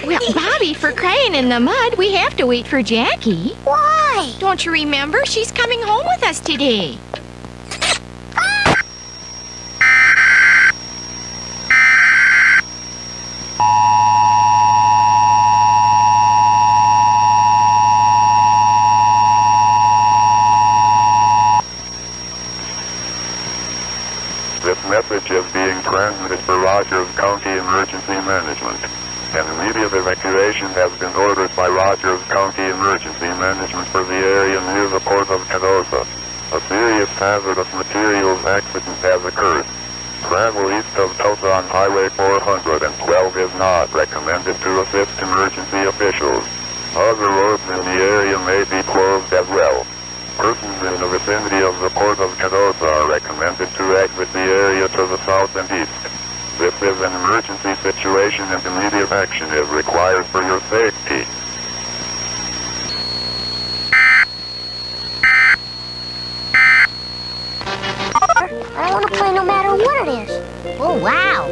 Well, Bobby, for crying in the mud, we have to wait for Jackie. Why? Don't you remember? She's coming home with us today. This message is being transmitted for Rogers County Emergency Management. An immediate evacuation has been ordered by Rogers County Emergency Management for the area near the port of Catoosa. A serious hazardous materials accident has occurred. Travel east of Tulsa on Highway 412 is not recommended to assist emergency officials. Other roads in the area may be closed as well. Persons in the vicinity of the port of Catoosa are recommended to exit the area to the south and east. This is an emergency situation and immediate action is required for your safety. I want to play no matter what it is. Oh, wow.